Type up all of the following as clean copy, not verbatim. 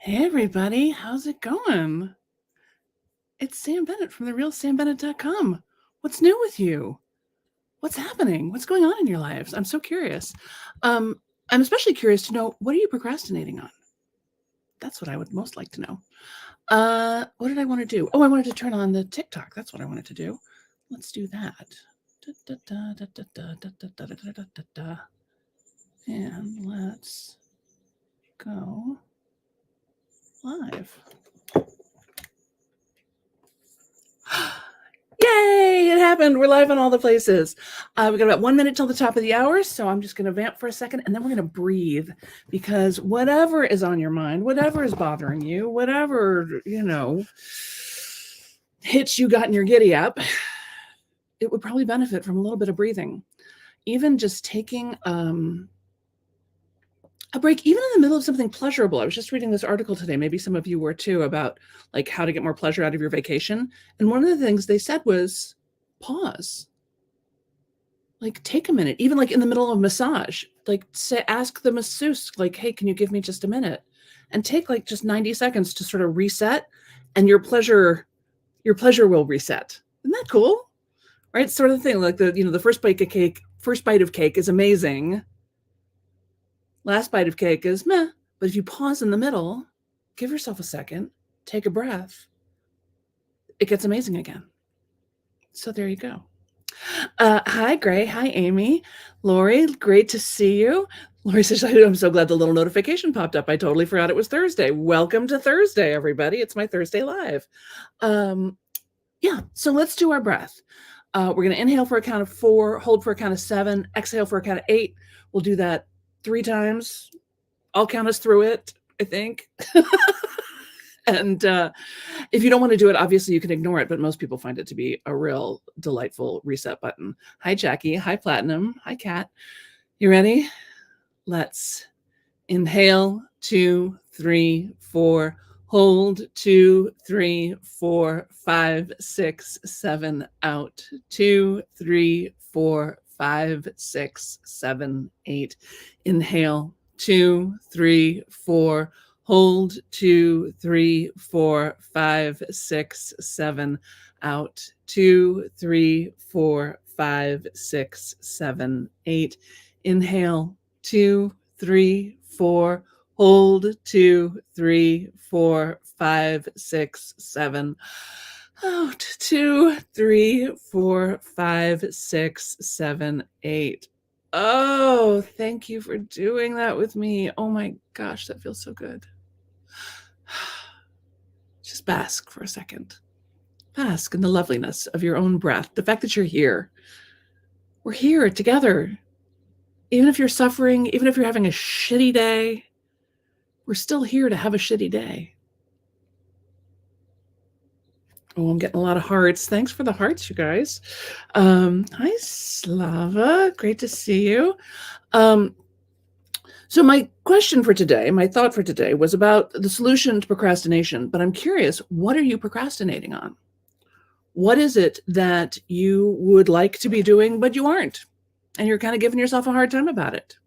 Hey everybody, how's it going? It's Sam Bennett from therealsambennett.com. What's new with you? What's happening? What's going on in your lives? I'm so curious. I'm especially curious to know, what are you procrastinating on? That's what I would most like to know. What did I want to do? Oh, I wanted to turn on the TikTok. That's what I wanted to do. Let's do that. And let's go live. Yay, it happened. We're live on all the places. We've got about 1 minute till the top of the hour, so I'm just going to vamp for a second, and then we're going to breathe, because whatever is on your mind, whatever is bothering you, whatever, hits you got in your giddy up, it would probably benefit from a little bit of breathing. Even just taking a break, even in the middle of something pleasurable. I was just reading this article today, maybe some of you were too, about like how to get more pleasure out of your vacation. And one of the things they said was pause. Like, take a minute, even like in the middle of a massage, like ask the masseuse, like, hey, can you give me just a minute? And take like just 90 seconds to sort of reset, and your pleasure will reset. Isn't that cool? Right? Sort of thing. Like the first bite of cake is amazing. Last bite of cake is meh. But if you pause in the middle, give yourself a second, take a breath, it gets amazing again. So there you go. Hi, Gray. Hi, Amy. Lori, great to see you. Lori says, I'm so glad the little notification popped up. I totally forgot it was Thursday. Welcome to Thursday, everybody. It's my Thursday Live. Yeah, so let's do our breath. We're going to inhale for a count of 4, hold for a count of 7, exhale for a count of 8. We'll do that 3 times. I'll count us through it, I think. And if you don't want to do it, obviously you can ignore it, but most people find it to be a real delightful reset button. Hi, Jackie. Hi, Platinum. Hi, Kat. You ready? Let's inhale, 2, 3, 4. Hold, 2, 3, 4, 5, 6, 7. Out, 2, 3, 4, 5, 6, 7, 8. Inhale, 2, 3, 4. Hold, 2, 3, 4, 5, 6, 7. Out, 2, 3, 4, 5, 6, 7, 8. Inhale, 2, 3, 4. Hold, 2, 3, 4, 5, 6, 7. Out, 2, 3, 4, 5, 6, 7, 8. Oh, thank you for doing that with me. Oh my gosh, that feels so good. Just bask for a second. Bask in the loveliness of your own breath. The fact that you're here. We're here together. Even if you're suffering, even if you're having a shitty day, we're still here to have a shitty day. Oh, I'm getting a lot of hearts. Thanks for the hearts, you guys. Hi, Slava. Great to see you. So my question for today, my thought for today, was about the solution to procrastination. But I'm curious, what are you procrastinating on? What is it that you would like to be doing, but you aren't? And you're kind of giving yourself a hard time about it.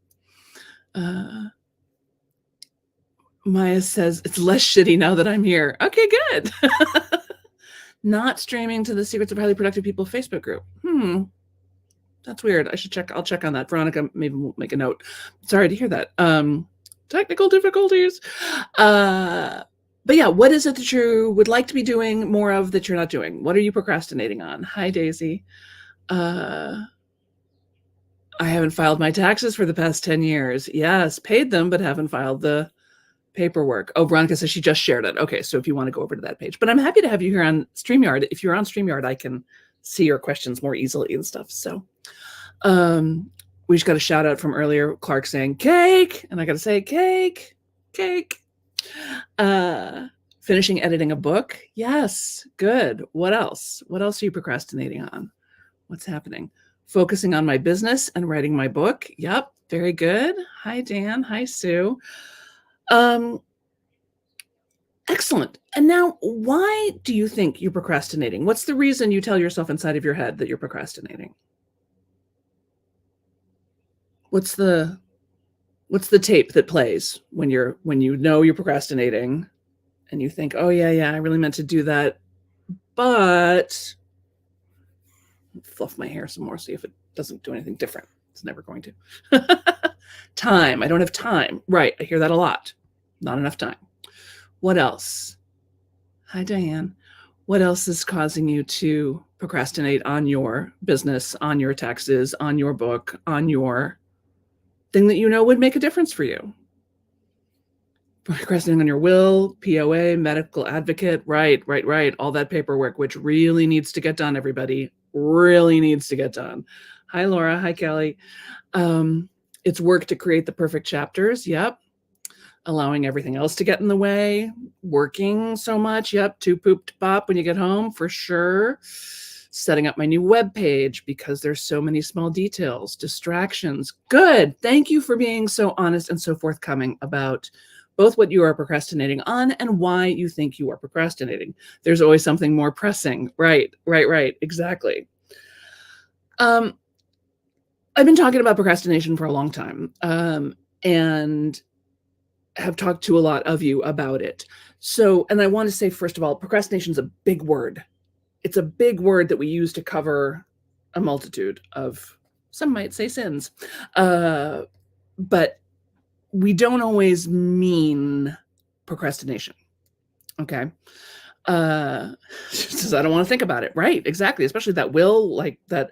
Maya says, it's less shitty now that I'm here. Okay, good. Not streaming to the Secrets of Highly Productive People Facebook group. That's weird. I'll check on that. Veronica maybe will make a note. Sorry to hear that. Technical difficulties. But yeah, what is it that you would like to be doing more of that you're not doing? What are you procrastinating on? Hi, Daisy. I haven't filed my taxes for the past 10 years. Yes, paid them, but haven't filed the paperwork. Oh, Veronica says she just shared it. Okay, so if you want to go over to that page. But I'm happy to have you here on StreamYard. If you're on StreamYard, I can see your questions more easily and stuff. So we just got a shout out from earlier, Clark saying cake, and I got to say cake. Finishing editing a book. Yes, good. What else? What else are you procrastinating on? What's happening? Focusing on my business and writing my book. Yep, very good. Hi, Dan. Hi, Sue. Excellent. And now, why do you think you're procrastinating? What's the reason you tell yourself inside of your head that you're procrastinating? What's the What's the tape that plays when you know you're procrastinating and you think, oh yeah, I really meant to do that, but fluff my hair some more, see if it doesn't do anything different. It's never going to. Time. I don't have time. Right. I hear that a lot. Not enough time. What else? Hi, Diane. What else is causing you to procrastinate on your business, on your taxes, on your book, on your thing that you know would make a difference for you? Procrastinating on your will, POA, medical advocate, right. All that paperwork, which really needs to get done, everybody. Really needs to get done. Hi, Laura. Hi, Kelly. It's work to create the perfect chapters. Yep. Allowing everything else to get in the way. Working so much. Yep. Too poop to pop when you get home, for sure. Setting up my new web page because there's so many small details, distractions. Good. Thank you for being so honest and so forthcoming about both what you are procrastinating on and why you think you are procrastinating. There's always something more pressing. Right. Exactly. I've been talking about procrastination for a long time, and have talked to a lot of you about it. So, and I want to say, first of all, procrastination is a big word. It's a big word that we use to cover a multitude of, some might say, sins. But we don't always mean procrastination. Okay. Says I don't want to think about it. Right. Exactly. Especially that will, like that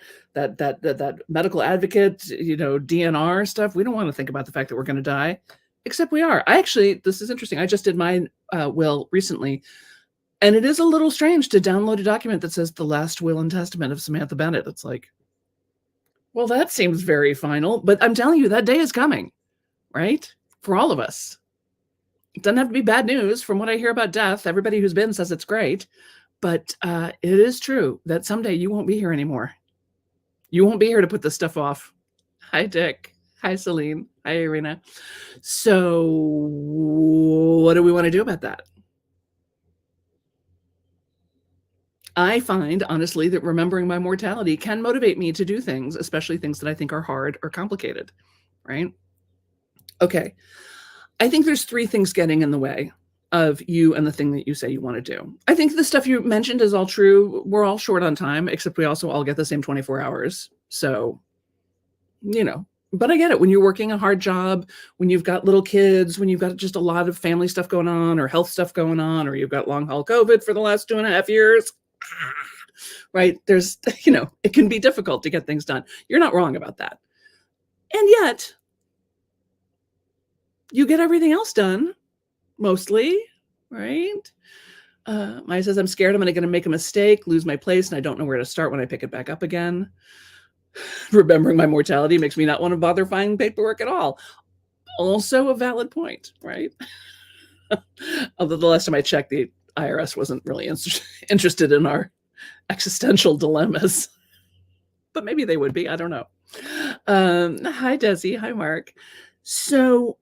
medical advocate, DNR stuff. We don't want to think about the fact that we're going to die, except we are. This is interesting. I just did my will recently, and it is a little strange to download a document that says the last will and testament of Samantha Bennett. It's like, well, that seems very final, but I'm telling you, that day is coming, right? For all of us. It doesn't have to be bad news. From what I hear about death, everybody who's been says it's great, but it is true that someday you won't be here anymore. You won't be here to put this stuff off. Hi, Dick. Hi, Celine. Hi, Irina. So what do we want to do about that? I find, honestly, that remembering my mortality can motivate me to do things, especially things that I think are hard or complicated, right? Okay. I think there's 3 things getting in the way of you and the thing that you say you want to do. I think the stuff you mentioned is all true. We're all short on time, except we also all get the same 24 hours. So, but I get it. When you're working a hard job, when you've got little kids, when you've got just a lot of family stuff going on or health stuff going on, or you've got long haul COVID for the last 2.5 years, right? There's, it can be difficult to get things done. You're not wrong about that. And yet, you get everything else done, mostly, right? Maya says, I'm scared I'm going to make a mistake, lose my place, and I don't know where to start when I pick it back up again. Remembering my mortality makes me not want to bother finding paperwork at all. Also a valid point, right? Although the last time I checked, the IRS wasn't really interested in our existential dilemmas. But maybe they would be, I don't know. Hi, Desi. Hi, Mark. So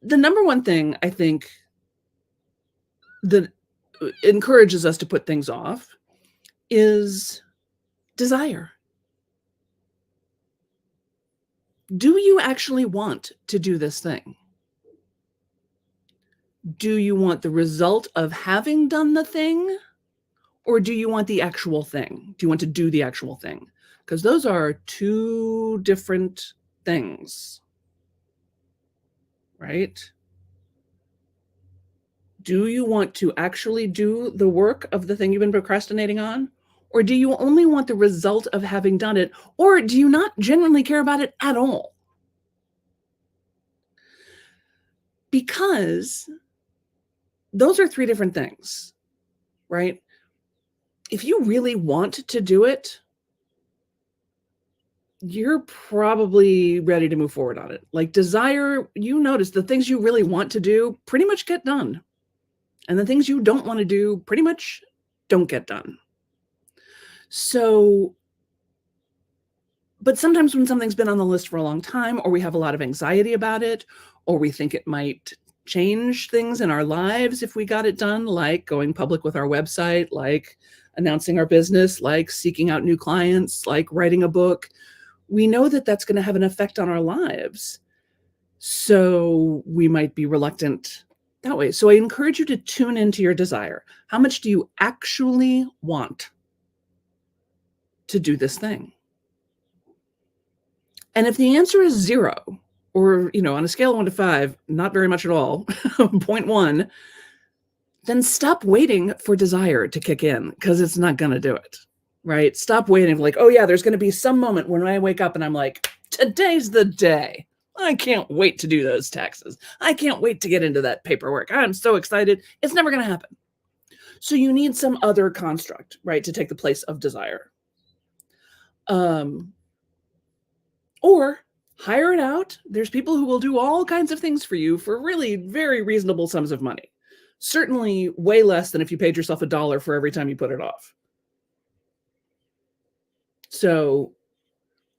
the number one thing I think that encourages us to put things off is desire. Do you actually want to do this thing? Do you want the result of having done the thing? Or do you want the actual thing? Do you want to do the actual thing? Because those are 2 different things, right? Do you want to actually do the work of the thing you've been procrastinating on? Or do you only want the result of having done it? Or do you not genuinely care about it at all? Because those are 3 different things, right? If you really want to do it, you're probably ready to move forward on it. Like desire, you notice the things you really want to do pretty much get done. And the things you don't want to do pretty much don't get done. So, but sometimes when something's been on the list for a long time, or we have a lot of anxiety about it, or we think it might change things in our lives if we got it done, like going public with our website, like announcing our business, like seeking out new clients, like writing a book, we know that that's going to have an effect on our lives. So we might be reluctant that way. So I encourage you to tune into your desire. How much do you actually want to do this thing? And if the answer is 0, or, on a scale of 1 to 5, not very much at all, 0.1, then stop waiting for desire to kick in, because it's not gonna do it, right? Stop waiting, like, "Oh, yeah, there's gonna be some moment when I wake up and I'm like, 'Today's the day. I can't wait to do those taxes. I can't wait to get into that paperwork. I'm so excited.'" It's never gonna happen. So you need some other construct, right, to take the place of desire. Um, or hire it out. There's people who will do all kinds of things for you for really very reasonable sums of money. Certainly way less than if you paid yourself $1 for every time you put it off. So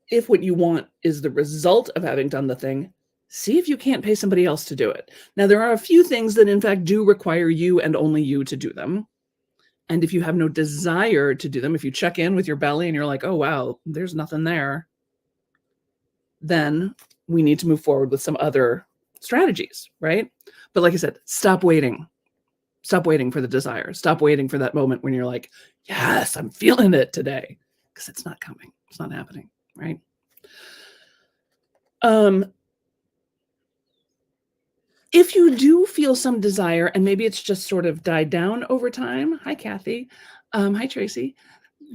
if what you want is the result of having done the thing, see if you can't pay somebody else to do it. Now, there are a few things that in fact do require you and only you to do them. And if you have no desire to do them, if you check in with your belly and you're like, "Oh, wow, there's nothing there," then we need to move forward with some other strategies, right? But like I said, stop waiting. Stop waiting for the desire. Stop waiting for that moment when you're like, "Yes, I'm feeling it today," because it's not coming. It's not happening, right? If you do feel some desire, and maybe it's just sort of died down over time. Hi, Kathy. Hi, Tracy.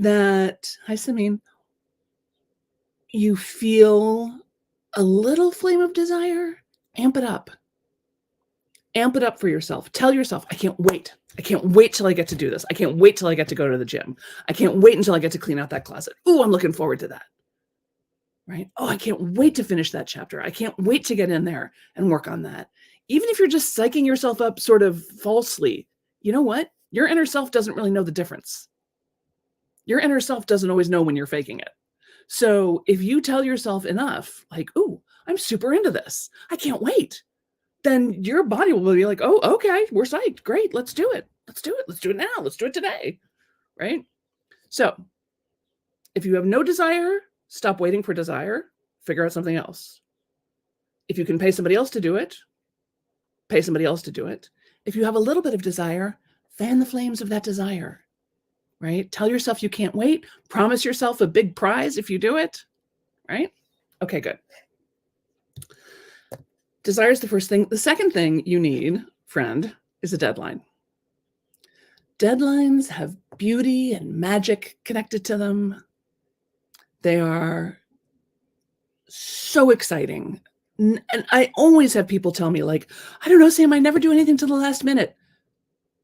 Hi, Samine. You feel a little flame of desire, amp it up. Amp it up for yourself. Tell yourself, "I can't wait. I can't wait till I get to do this. I can't wait till I get to go to the gym. I can't wait until I get to clean out that closet. Ooh, I'm looking forward to that." Right? "Oh, I can't wait to finish that chapter. I can't wait to get in there and work on that." Even if you're just psyching yourself up sort of falsely, you know what? Your inner self doesn't really know the difference. Your inner self doesn't always know when you're faking it. So if you tell yourself enough, like, "Ooh, I'm super into this. I can't wait," then your body will be like, "Oh, okay, we're psyched. Great, let's do it. Let's do it. Let's do it now. Let's do it today." Right? So if you have no desire, stop waiting for desire. Figure out something else. If you can pay somebody else to do it, pay somebody else to do it. If you have a little bit of desire, fan the flames of that desire, right? Tell yourself you can't wait. Promise yourself a big prize if you do it, right? Okay, good. Desire is the first thing. The second thing you need, friend, is a deadline. Deadlines have beauty and magic connected to them. They are so exciting. And I always have people tell me, like, "I don't know, Sam, I never do anything till the last minute."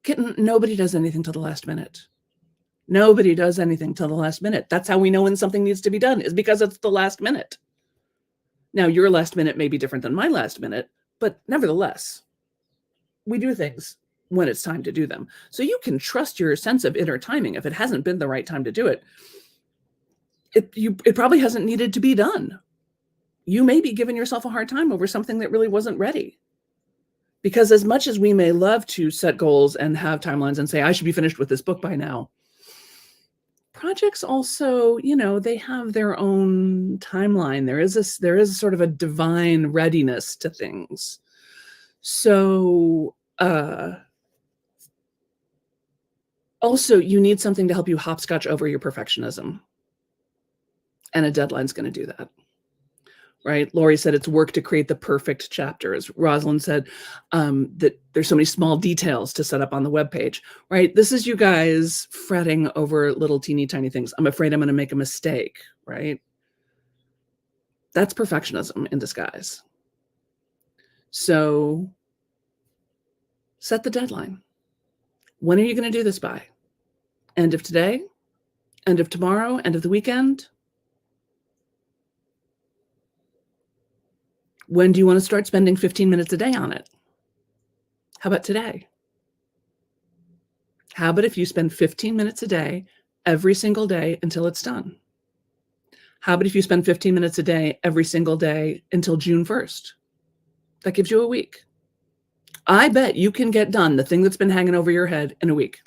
Kitten, nobody does anything till the last minute. Nobody does anything till the last minute. That's how we know when something needs to be done, is because it's the last minute. Now, your last minute may be different than my last minute, but nevertheless, we do things when it's time to do them. So you can trust your sense of inner timing. If it hasn't been the right time to do it, it probably hasn't needed to be done. You may be giving yourself a hard time over something that really wasn't ready. Because as much as we may love to set goals and have timelines and say, "I should be finished with this book by now," projects also, they have their own timeline. There is sort of a divine readiness to things. So, also, you need something to help you hopscotch over your perfectionism. And a deadline's gonna do that. Right? Lori said it's work to create the perfect chapters. Rosalind said that there's so many small details to set up on the webpage, right? This is you guys fretting over little teeny tiny things. "I'm afraid I'm going to make a mistake," right? That's perfectionism in disguise. So set the deadline. When are you going to do this by? End of today? End of tomorrow? End of the weekend? When do you want to start spending 15 minutes a day on it? How about today? How about if you spend 15 minutes a day every single day until it's done? How about if you spend 15 minutes a day every single day until June 1st? That gives you a week. I bet you can get done the thing that's been hanging over your head in a week.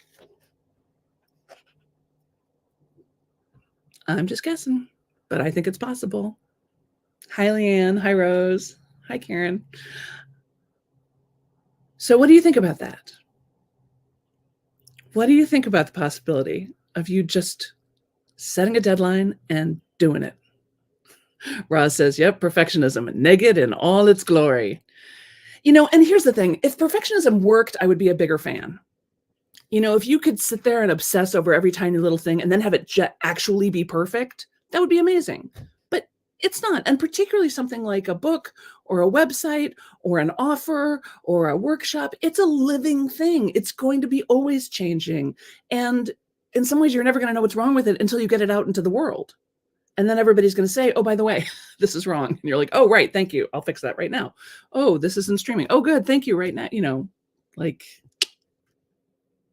I'm just guessing, but I think it's possible. Hi, Leanne. Hi, Rose. Hi, Karen. So what do you think about that? What do you think about the possibility of you just setting a deadline and doing it? Roz says, yep, perfectionism, naked in all its glory. And here's the thing. If perfectionism worked, I would be a bigger fan. If you could sit there and obsess over every tiny little thing and then have it actually be perfect, that would be amazing. But it's not. And particularly something like a book or a website or an offer or a workshop, it's a living thing. It's going to be always changing. And in some ways, you're never going to know what's wrong with it until you get it out into the world. And then everybody's going to say, oh, by the way, this is wrong. And you're like, oh, right. Thank you. I'll fix that right now. Oh, this isn't streaming. Oh, good. Thank you. Right now. Like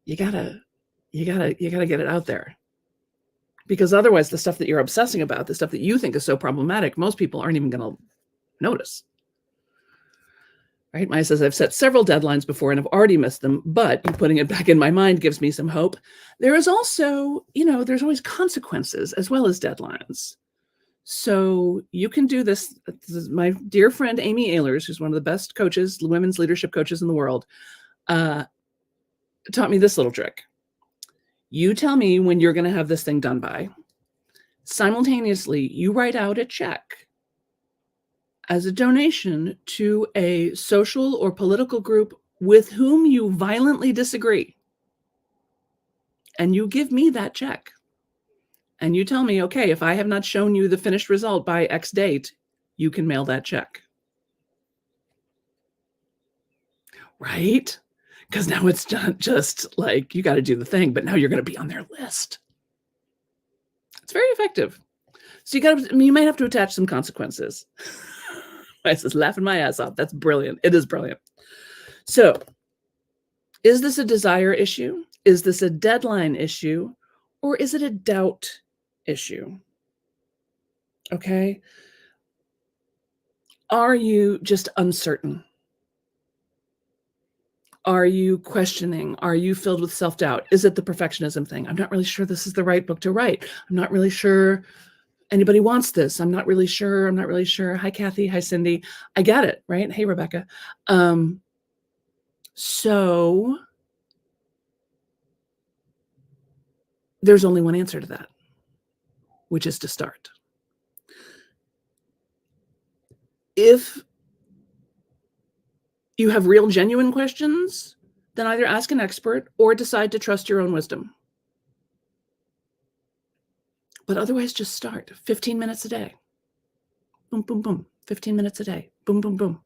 you gotta get it out there, because otherwise the stuff that you're obsessing about, the stuff that you think is so problematic, most people aren't even going to notice. Right? Maya says, I've set several deadlines before and have already missed them, but putting it back in my mind gives me some hope. There is also, there's always consequences as well as deadlines. So you can do this. This is my dear friend, Amy Ehlers, who's one of the best coaches, women's leadership coaches in the world, taught me this little trick. You tell me when you're going to have this thing done by. Simultaneously, you write out a check as a donation to a social or political group with whom you violently disagree. And you give me that check. And you tell me, okay, if I have not shown you the finished result by X date, you can mail that check. Right? Because now it's not just like you got to do the thing, but now you're going to be on their list. It's very effective. So you might have to attach some consequences. I was just laughing my ass off. That's brilliant. It is brilliant. So is this a desire issue? Is this a deadline issue? Or is it a doubt issue? Okay. Are you just uncertain? Are you questioning? Are you filled with self-doubt? Is it the perfectionism thing? I'm not really sure this is the right book to write. I'm not really sure anybody wants this. I'm not really sure. Hi, Kathy. Hi, Cindy. I get it, right? Hey, Rebecca. So there's only one answer to that, which is to start. If you have real, genuine questions, then either ask an expert or decide to trust your own wisdom. But otherwise, just start. 15 minutes a day. Boom, boom, boom. 15 minutes a day. Boom, boom, boom.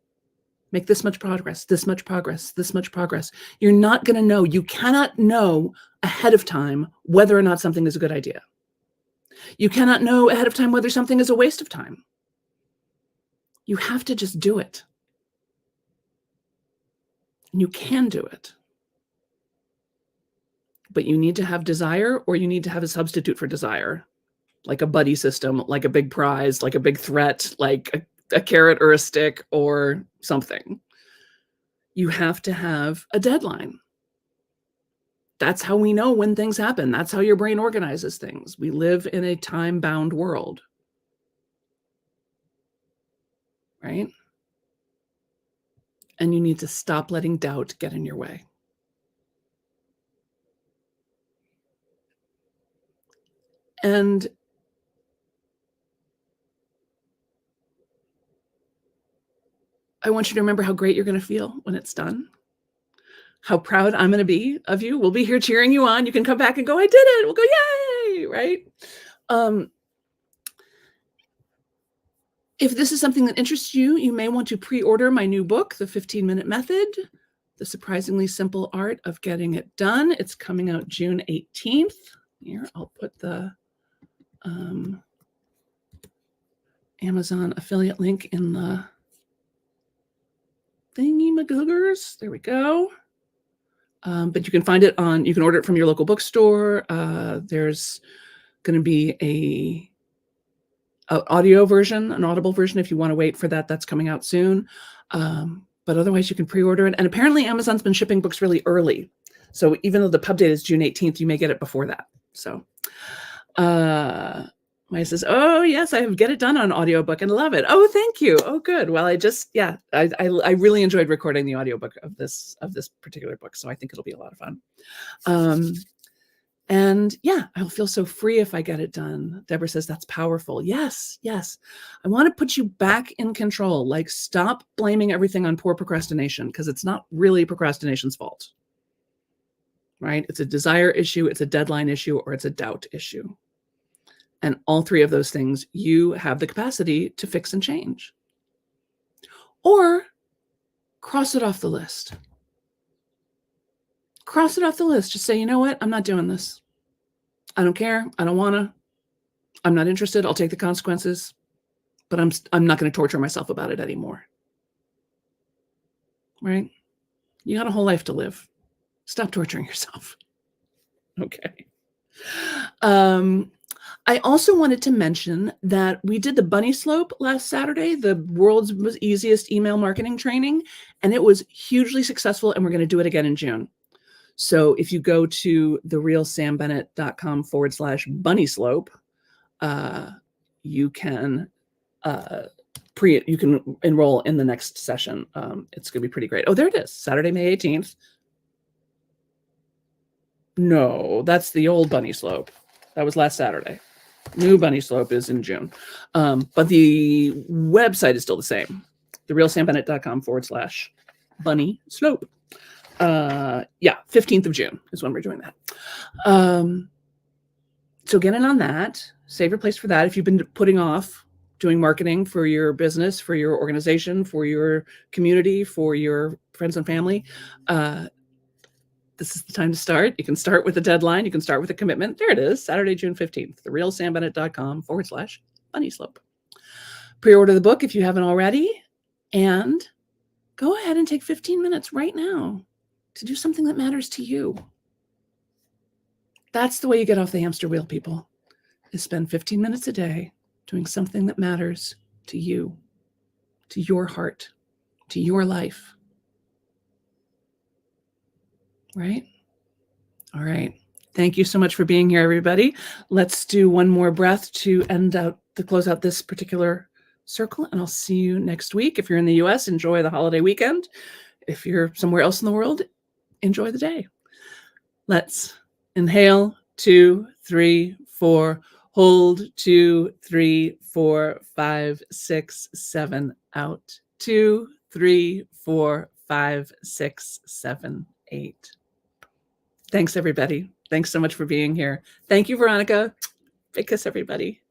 Make this much progress, this much progress, this much progress. You're not going to know. You cannot know ahead of time whether or not something is a good idea. You cannot know ahead of time whether something is a waste of time. You have to just do it. And you can do it. But you need to have desire, or you need to have a substitute for desire, like a buddy system, like a big prize, like a big threat, like a carrot or a stick or something. You have to have a deadline. That's how we know when things happen. That's how your brain organizes things. We live in a time-bound world. Right? And you need to stop letting doubt get in your way. And I want you to remember how great you're going to feel when it's done. How proud I'm going to be of you. We'll be here cheering you on. You can come back and go, I did it. We'll go, yay, right? If this is something that interests you, you may want to pre-order my new book, The 15-Minute Method, The Surprisingly Simple Art of Getting It Done. It's coming out June 18th. Here, I'll put the Amazon affiliate link in the thingy-magoogers. There we go. But you can find it you can order it from your local bookstore. There's going to be a audio version, an audible version, if you want to wait for that. That's coming out soon. But otherwise, you can pre-order it. And apparently, Amazon's been shipping books really early. So even though the pub date is June 18th, you may get it before that. So Maya says, "Oh yes, I have Get It Done on audiobook and love it." Oh, thank you. Oh, good. Well, I really enjoyed recording the audiobook of this particular book, so I think it'll be a lot of fun. And yeah, I'll feel so free if I get it done. Deborah says that's powerful. Yes, yes. I want to put you back in control. Like, stop blaming everything on poor procrastination, because it's not really procrastination's fault, right? It's a desire issue, it's a deadline issue, or it's a doubt issue. And all three of those things you have the capacity to fix and change. Or cross it off the list. Cross it off the list. Just say, you know what? I'm not doing this. I don't care. I don't want to. I'm not interested. I'll take the consequences, but I'm not going to torture myself about it anymore. Right? You got a whole life to live. Stop torturing yourself. Okay. I also wanted to mention that we did the bunny slope last Saturday, the world's easiest email marketing training, and it was hugely successful, and we're going to do it again in June. So if you go to therealsambennett.com/bunny slope, you can enroll in the next session. It's going to be pretty great. Oh, there it is. Saturday, May 18th. No, that's the old bunny slope. That was last Saturday. New bunny slope is in June. But the website is still the same. therealsambennett.com/bunny slope. 15th of June is when we're doing that. So get in on that. Save your place for that. If you've been putting off doing marketing for your business, for your organization, for your community, for your friends and family, this is the time to start. You can start with a deadline. You can start with a commitment. There it is, Saturday, June 15th, therealsambennett.com/bunny slope. Pre-order the book if you haven't already, and go ahead and take 15 minutes right now to do something that matters to you. That's the way you get off the hamster wheel, people, is spend 15 minutes a day doing something that matters to you, to your heart, to your life. Right? All right. Thank you so much for being here, everybody. Let's do one more breath to close out this particular circle, and I'll see you next week. If you're in the US, enjoy the holiday weekend. If you're somewhere else in the world, enjoy the day. Let's inhale, 2, 3, 4, hold, 2, 3, 4, 5, 6, 7, out, 2, 3, 4, 5, 6, 7, 8. Thanks, everybody. Thanks so much for being here. Thank you, Veronica. Big kiss, everybody.